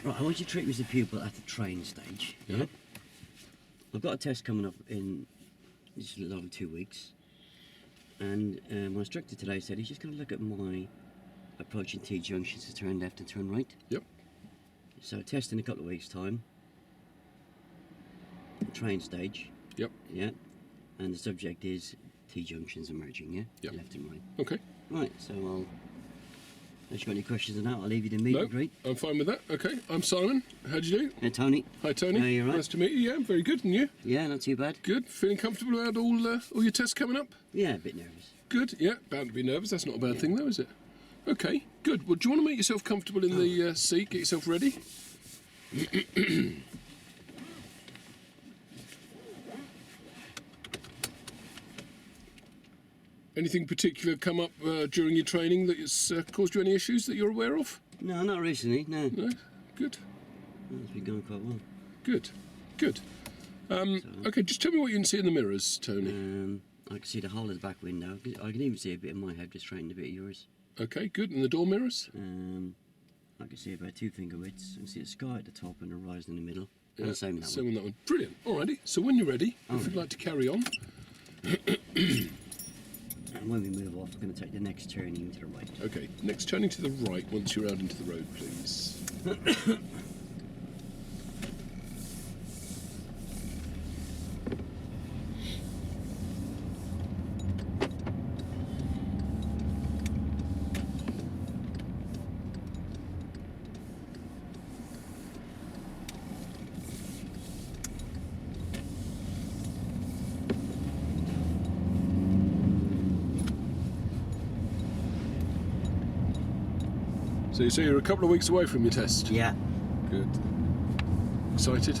Right, I want you to treat me as a pupil at the train stage. Yeah. I've got a test coming up in just a little over 2 weeks. And my instructor today said he's just going to look at my approaching T-junctions to turn left and turn right. Yep. So test in a couple of weeks' time. Train stage. Yep. Yeah. And the subject is T-junctions emerging, yeah? Yep. Left and right. Okay. Right, so unless you've got any questions on that, I'll leave you to meet No, and greet. I'm fine with that. Okay. I'm Simon. How'd you do? Hey, Tony. Hi, Tony. How are you, right? Nice to meet you. Yeah, I'm very good. And you? Yeah, not too bad. Good. Feeling comfortable about all your tests coming up? Yeah, a bit nervous. Good. Yeah. Bound to be nervous. That's not a bad thing, though, is it? Okay. Good. Well, do you want to make yourself comfortable in the seat? Get yourself ready. Anything particular come up during your training that has caused you any issues that you're aware of? No, not recently, no. No? Good. It's been going quite well. Good. Good. Okay, just tell me what you can see in the mirrors, Tony. I can see the whole of the back window. I can even see a bit of my head just straightened a bit of yours. Okay, good. And the door mirrors? I can see about 2 finger widths. I can see the sky at the top and the horizon in the middle. Yeah, And the same in that same one. on that one. Brilliant. Alrighty. So when you're ready, if you'd like to carry on. And when we move off, we're going to take the next turning to the right. Okay, next turning to the right once you're out into the road, please. So you say you're a couple of weeks away from your test? Yeah. Good. Excited?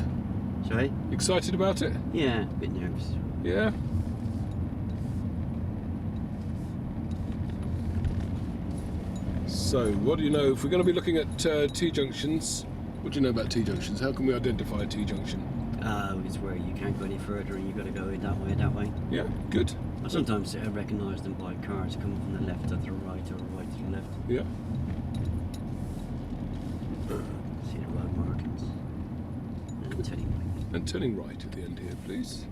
Sorry? Excited about it? Yeah, a bit nervous. Yeah? So, what do you know? If we're going to be looking at T-junctions, what do you know about T-junctions? How can we identify a T-junction? It's where you can't go any further and you've got to go that way. Yeah, good. I sometimes recognise them by cars coming from the left to the right or right to the left. Yeah. See the road markings. And turning right. And turning right at the end here, please.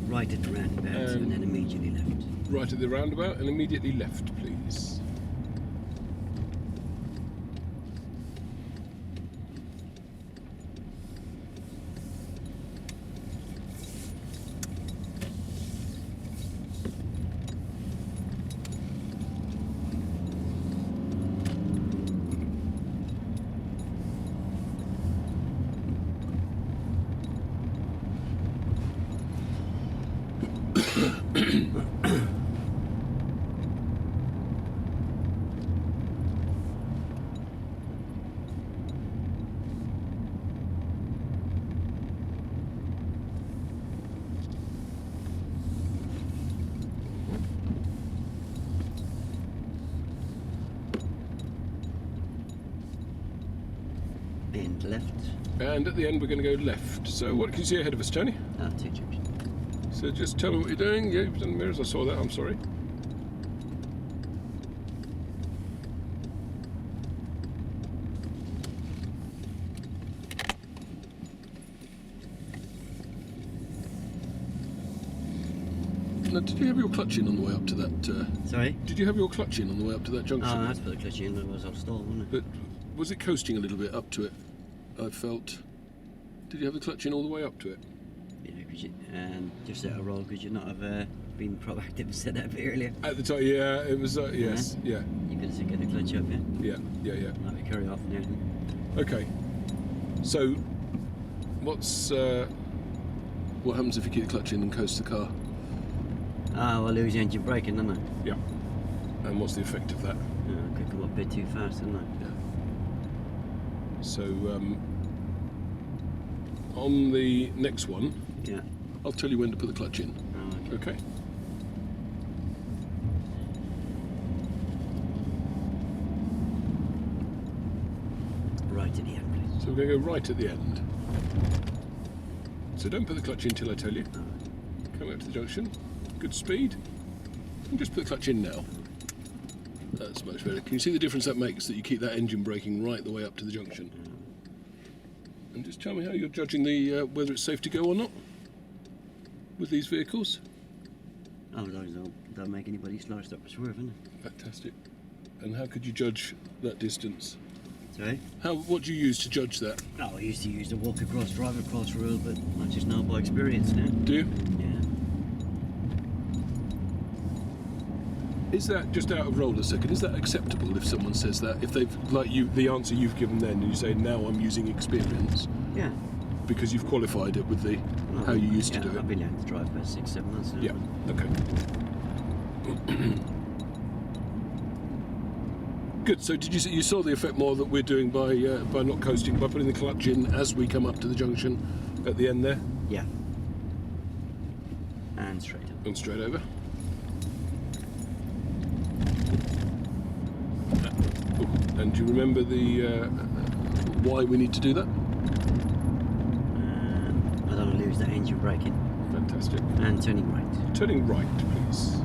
Right at the roundabout and then immediately left. Right at the roundabout and immediately left, please. And left. And at the end we're going to go left. So what can you see ahead of us, Tony? T-junction. So just tell me what you're doing. Yeah, you've done the mirrors, I saw that, I'm sorry. Now, did you have your clutch in on the way up to that? Sorry? Did you have your clutch in on the way up to that junction? Oh, that's put the clutch in, otherwise I'll stall, wouldn't it? But was it coasting a little bit up to it? I felt. Did you have the clutch in all the way up to it? Yeah, because you, just set a roll because you'd not have been proactive and set that a bit earlier. At the time, yeah, it was. Yes, yeah, You could have get the clutch up, yeah? yeah. Like we carry off and everything. Okay. So, what happens if you keep the clutch in and coast the car? I'll lose the engine braking, don't I? Yeah. And what's the effect of that? I could come up a bit too fast, didn't I? Yeah. So, on the next one, Yeah. I'll tell you when to put the clutch in. Oh, okay. Okay? Right at the end, please. So we're going to go right at the end. So don't put the clutch in till I tell you. Alright. Come out to the junction. Good speed. And just put the clutch in now. That's much better. Can you see the difference that makes, that you keep that engine braking right the way up to the junction? And just tell me how you're judging the whether it's safe to go or not with these vehicles. Oh, those don't make anybody slow, stop or swerve, innit? Fantastic. And how could you judge that distance? Sorry? What do you use to judge that? Oh, I used to use the walk across, drive across rule, but I just know by experience now. Do you? Yeah. Is that, just out of roll a second, is that acceptable if someone says that? If they've, like you, the answer you've given then, and you say, now I'm using experience, Yeah. because you've qualified it with the how you used to do it? I've been able to drive for 6-7 months now. Yeah, okay. Good, so did you saw the effect more that we're doing by not coasting, by putting the clutch in as we come up to the junction at the end there? Yeah. And straight up. And straight over. And do you remember the why we need to do that? I don't want to lose the engine braking. Fantastic. And turning right. Turning right, please.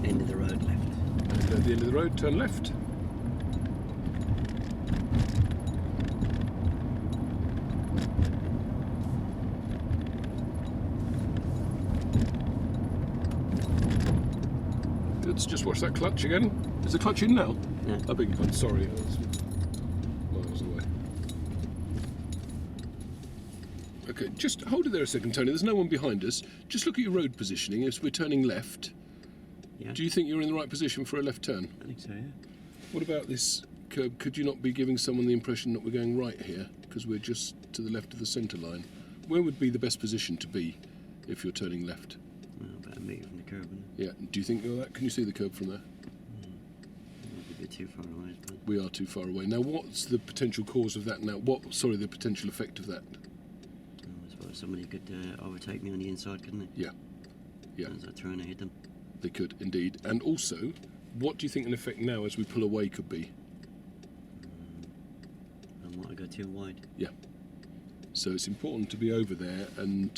End of the road left. And at the end of the road, turn left. Let's just watch that clutch again. Is the clutch in now? Yeah. I beg your pardon, sorry. I was miles away. Okay, just hold it there a second, Tony. There's no one behind us. Just look at your road positioning. If we're turning left, Yeah. do you think you're in the right position for a left turn? I think so, yeah. What about this curb? Could you not be giving someone the impression that we're going right here because we're just to the left of the centre line? Where would be the best position to be if you're turning left? Well, about a metre from the curb, isn't Yeah. Do you think you're that? Can you see the curb from there? it? Might be a bit too far away, but We are too far away. Now, what's the potential cause of that now? The potential effect of that? I suppose somebody could overtake me on the inside, couldn't they? Yeah. Yeah, As I turn and hit them. they could indeed. And also, what do you think an effect now as we pull away could be? I might go too wide. Yeah. So it's important to be over there and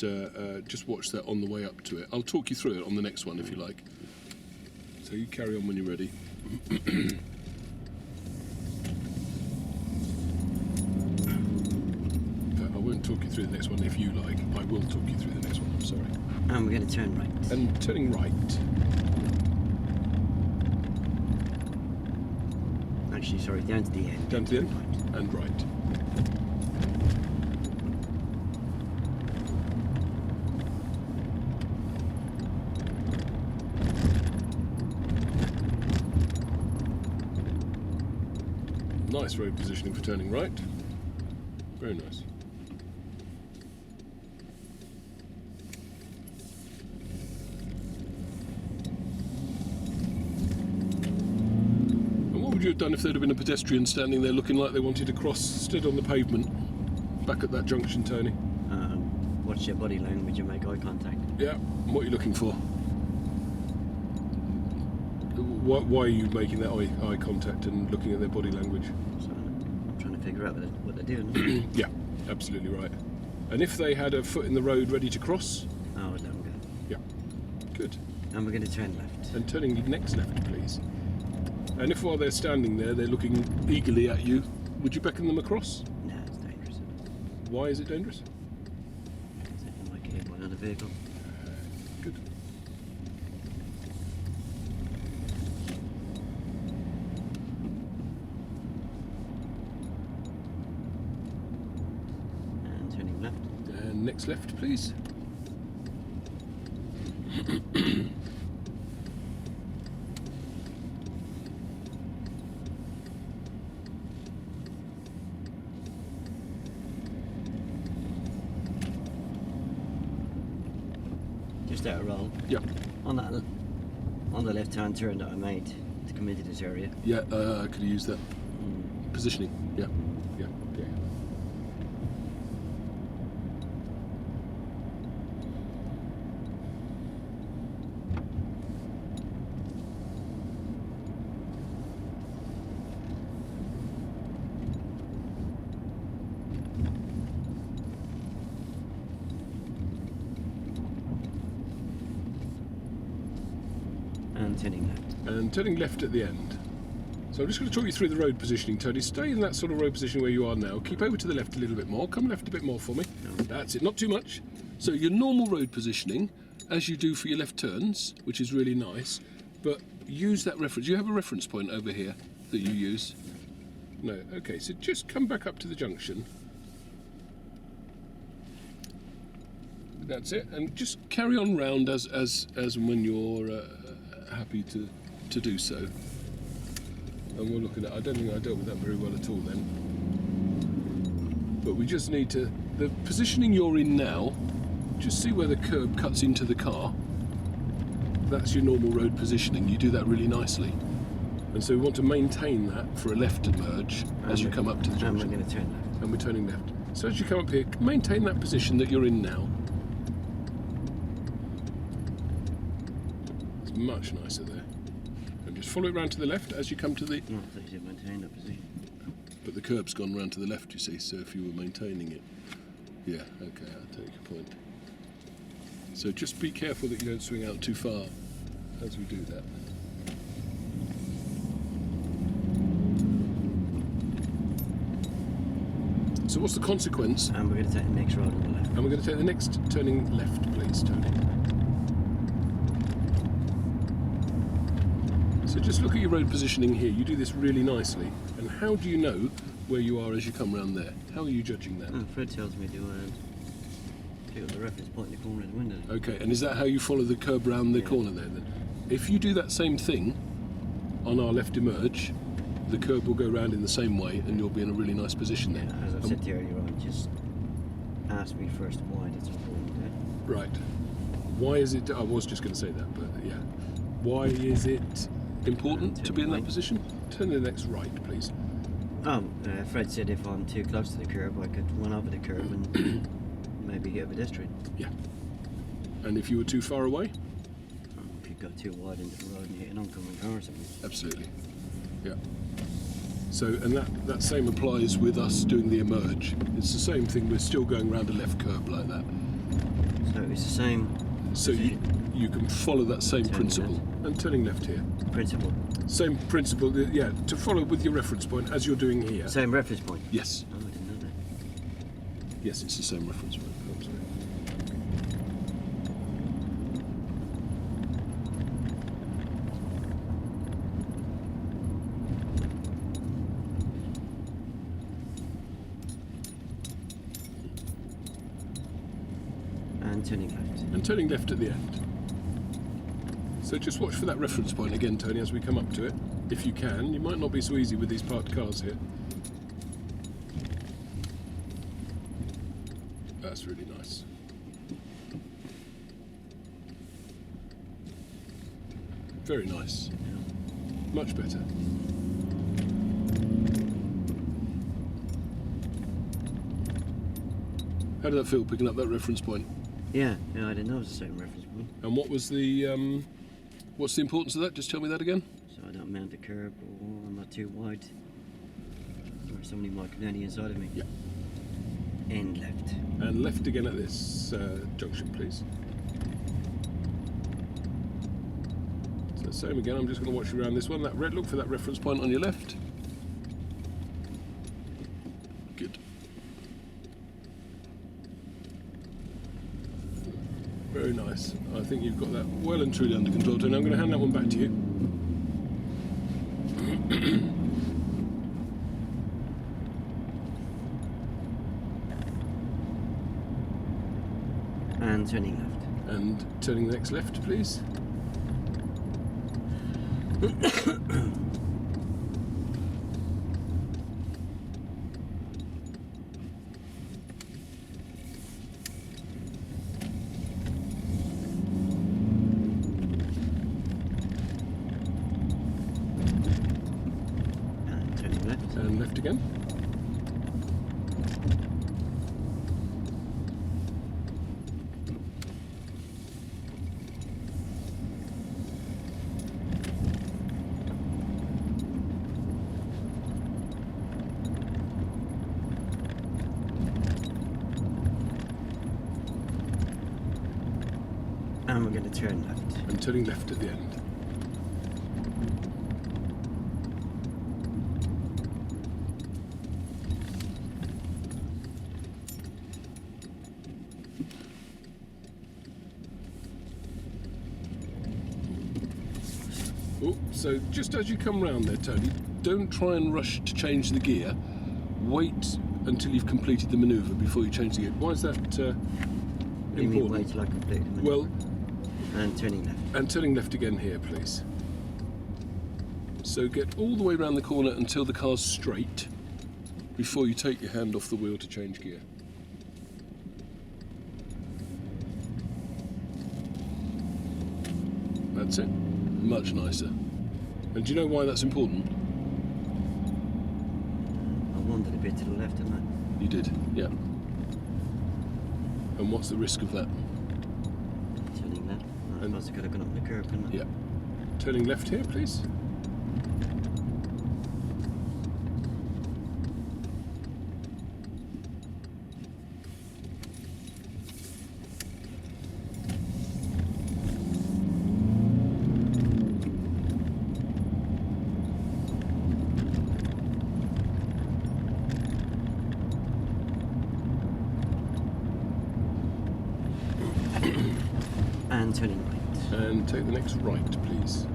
just watch that on the way up to it. I'll talk you through it on the next one if you like. So you carry on when you're ready. I won't talk you through the next one if you like. I will talk you through the next one, I'm sorry. And we're going to turn right. And turning right. Actually, sorry, down to the end. Down to the end? Right. And right. Nice road positioning for turning right. Very nice. And what would you have done if there'd have been a pedestrian standing there looking like they wanted to cross, stood on the pavement, back at that junction, Tony? Watch your body language and make eye contact. Yeah. What are you looking for? Why are you making that eye contact and looking at their body language? So I'm trying to figure out what they're doing. Yeah, absolutely right. And if they had a foot in the road ready to cross? Oh, there we go. Yeah. Good. And we're going to turn left. And turning next left, please. And if while they're standing there, they're looking eagerly at you, would you beckon them across? No, it's dangerous. Why is it dangerous? They might get hit by another vehicle. Good. And turning left. And next left, please. Just out of roll. Yeah. On the left-hand turn that I made to come into this area. Yeah, could you use that? Positioning. Yeah. Yeah. Yeah. And turning left. And turning left at the end. So I'm just going to talk you through the road positioning, Tony. Stay in that sort of road position where you are now. Keep over to the left a little bit more. Come left a bit more for me. That's it, not too much. So your normal road positioning, as you do for your left turns, which is really nice, but use that reference. You have a reference point over here that you use? No, okay, so just come back up to the junction. That's it, and just carry on round as and when you're happy to do so. And we're looking at, I don't think I dealt with that very well at all then. But we just need to, the positioning you're in now, just see where the curb cuts into the car. That's your normal road positioning. You do that really nicely. And so we want to maintain that for a left emerge as you come up to the junction. And we're going to turn left. And we're turning left. So as you come up here, maintain that position that you're in now. It's much nicer there. And just follow it round to the left as you come to the... No, I thought you said maintain that position. But the curb's gone round to the left, you see, so if you were maintaining it... Yeah, okay, I'll take your point. So just be careful that you don't swing out too far as we do that. So what's the consequence? And we're going to take the next road on the left. And we're going to take the next turning left, please, Tony. So just look at your road positioning here. You do this really nicely. And how do you know where you are as you come round there? How are you judging that? Oh, Fred tells me to pick up the reference point in the corner of the window. Okay, and is that how you follow the curb round the corner there then? If you do that same thing on our left emerge, the curb will go round in the same way and you'll be in a really nice position there. Yeah, as I said to you earlier on, just ask me first why that's important. Right. Why is it, I was just going to say that, but yeah. Why is it important to be in that position? Turn the next right, please. Fred said if I'm too close to the curb, I could run over the curb and maybe hit a pedestrian. Yeah. And if you were too far away? If you go too wide into the road and hit an oncoming car or something. Absolutely. Yeah. So, and that same applies with us doing the emerge. It's the same thing. We're still going round a left curb like that. So it's the same. So you can follow that same Turning principle. left. And turning left here. Principle. Same principle, yeah, to follow with your reference point as you're doing here. Same reference point. Yes. Oh, I didn't know that. Yes, it's the same reference point. Absolutely. And turning left. And turning left at the end. So just watch for that reference point again, Tony, as we come up to it. If you can. You might not be so easy with these parked cars here. That's really nice. Very nice. Much better. How did that feel, picking up that reference point? Yeah, I didn't know it was the same reference point. And what was the, what's the importance of that? Just tell me that again. So I don't mount the curb or I'm not too wide. Or somebody might come down the inside of me. Yeah. End left. And left again at this junction, please. So same again, I'm just going to watch you around this one. That red, look for that reference point on your left. Good. Very nice. I think you've got that well and truly under control, Tony. I'm going to hand that one back to you. And turning left. And turning the next left, please. And turning left. And left again. And we're going to turn left. And turning left at the end. Oh, so just as you come round there, Tony, don't try and rush to change the gear. Wait until you've completed the manoeuvre before you change the gear. Why is that You mean important? wait till I complete the Well, manoeuvre? And turning left. and turning left again here, please. So get all the way around the corner until the car's straight before you take your hand off the wheel to change gear. That's it. Much nicer. And do you know why that's important? I wandered a bit to the left, didn't I? You did, yeah. And what's the risk of that? Turning left. I And- suppose I could have gone up the curb, couldn't I? Yeah. Turning left here, please. And turning right. And take the next right, please.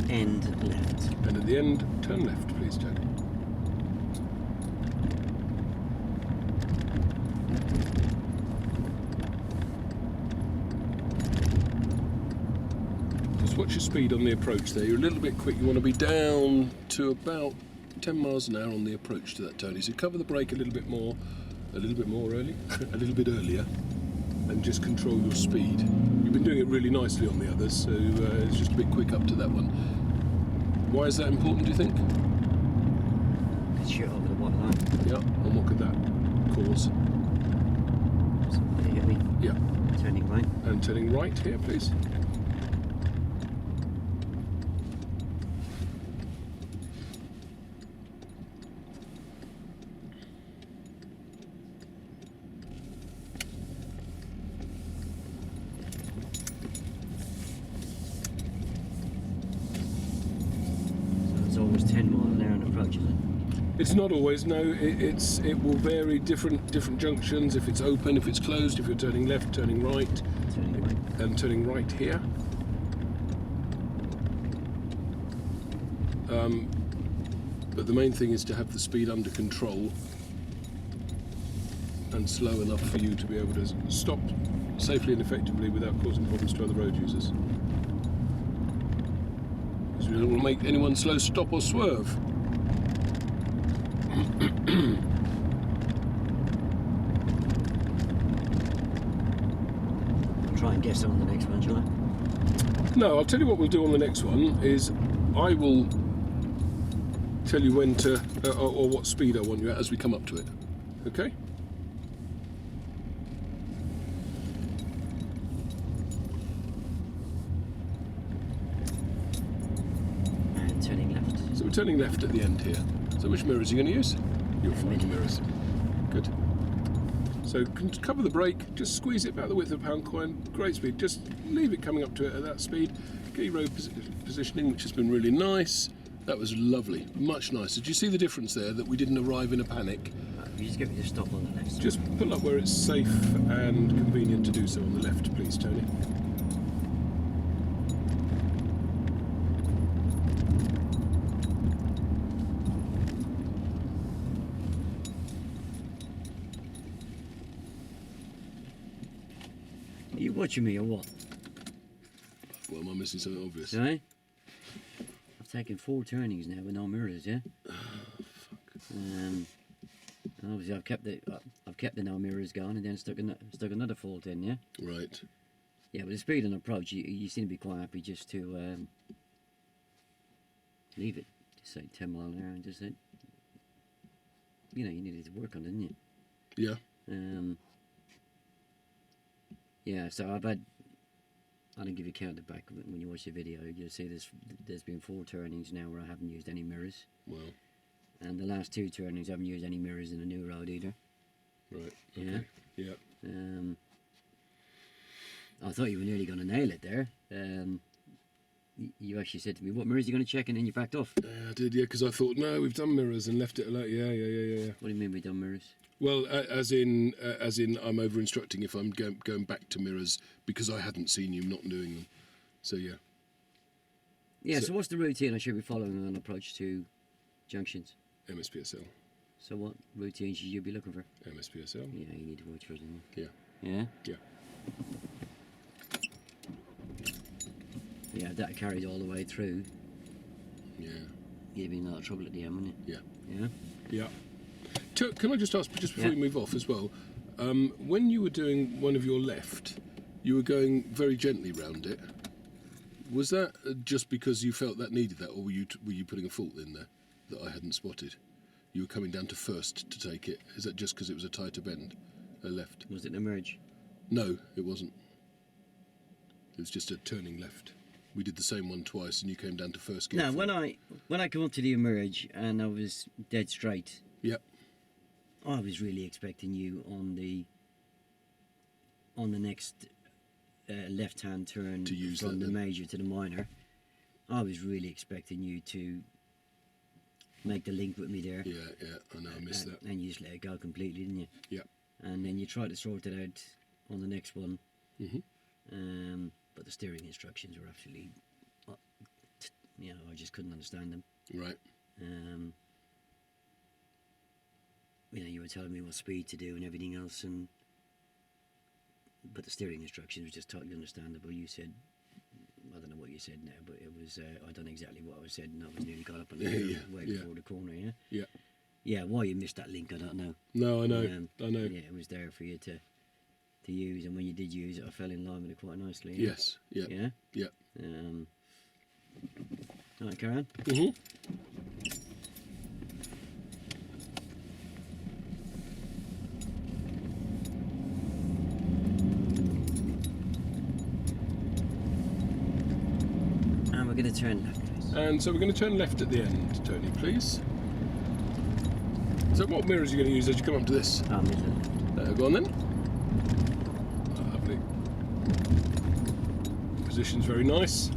End left. And at the end, turn left, please, Jack. Just watch your speed on the approach there. You're a little bit quick. You want to be down to about 10 miles an hour on the approach to that, Tony. So cover the brake a little bit more early, a little bit earlier, and just control your speed. You've been doing it really nicely on the others, so it's just a bit quick up to that one. Why is that important, do you think? It's shit over the white line. Yeah, and what could that cause? Somebody hit me. Yeah, Turning right. and turning right here, please. So it's always 10 miles an hour on approach, is it? It's not always, no. It will vary different junctions. If it's open, if it's closed, if you're turning left, turning right, Turning right. and turning right here. But the main thing is to have the speed under control and slow enough for you to be able to stop safely and effectively without causing problems to other road users. Because we don't want to make anyone slow stop or swerve. Try and guess on the next one, shall I? No, I'll tell you what we'll do on the next one is I will tell you when to, or what speed I want you at as we come up to it. Okay? And turning left. So we're turning left at the end here. So which mirrors are you going to use? You'll find the mirrors. Good. So cover the brake, just squeeze it about the width of a pound coin, great speed. Just leave it coming up to it at that speed. Get your road positioning, which has been really nice. That was lovely, much nicer. Did you see the difference there, that we didn't arrive in a panic? You just get me to stop on the left. Just pull up where it's safe and convenient to do so on the left, please, Tony. Are you watching me or what? Well, am I missing something obvious? Sorry? I've taken 4 turnings now with no mirrors, yeah? And obviously I've kept the no mirrors going and then stuck another fault in, yeah? Right. Yeah, with the speed and approach, you seem to be quite happy just to leave it. Just say 10 mile an hour and just say, you know, you needed to work on it, didn't you? Yeah. Yeah, so I didn't give you a count back when you watch the video. You'll see there's been 4 turnings now where I haven't used any mirrors. Well, And the last 2 turnings I haven't used any mirrors in the new road either. Right. Yeah. Okay. Yeah. I thought you were nearly going to nail it there. You actually said to me, "What mirrors are you going to check?" And then you backed off. I did, yeah, because I thought, no, we've done mirrors and left it alone. Yeah. What do you mean we done mirrors? Well, as in, I'm over instructing if I'm going back to mirrors because I hadn't seen you not doing them. So yeah. Yeah. So what's the routine I should be following on approach to junctions? MSPSL. So what routine should you be looking for? MSPSL. Yeah, you need to watch for it. Yeah. Yeah. Yeah. Yeah, if that carried all the way through, Yeah. you'd be in a lot of trouble at the end, wouldn't you? Yeah. Yeah. Yeah. Can I just ask, just before Yeah. we move off as well, when you were doing one of your left, you were going very gently round it. Was that just because you felt that needed that, or were you putting a fault in there that I hadn't spotted? You were coming down to first to take it. Is that just because it was a tighter bend, a left? Was it an emerge? No, it wasn't. It was just a turning left. We did the same one twice, and you came down to first gear. No, when I come up to the emerge and I was dead straight, Yep. I was really expecting you on the next left-hand turn To use from that the then. major to the minor. I was really expecting you to make the link with me there. Yeah, I know, I missed that. And you just let it go completely, didn't you? Yeah. And then you tried to sort it out on the next one. Mhm. But the steering instructions were absolutely, I just couldn't understand them. Right. You were telling me what speed to do and everything else, but the steering instructions were just totally understandable. You said, I don't know what you said now, but it was, I done exactly what I said, and I was nearly got up on the hill way before the corner, yeah? Yeah. Yeah, why you missed that link, I don't know. No, I know. I know. Yeah, it was there for you to use, and when you did use it, I fell in line with it quite nicely. Yeah? Yes. Yeah. Yeah? Yeah. All right, carry on. Mhm. And we're going to turn left, guys. And so we're going to turn left at the end, Tony, please. So what mirrors are you going to use as you come up to this? Middle. Go on then. Lovely. Position's very nice.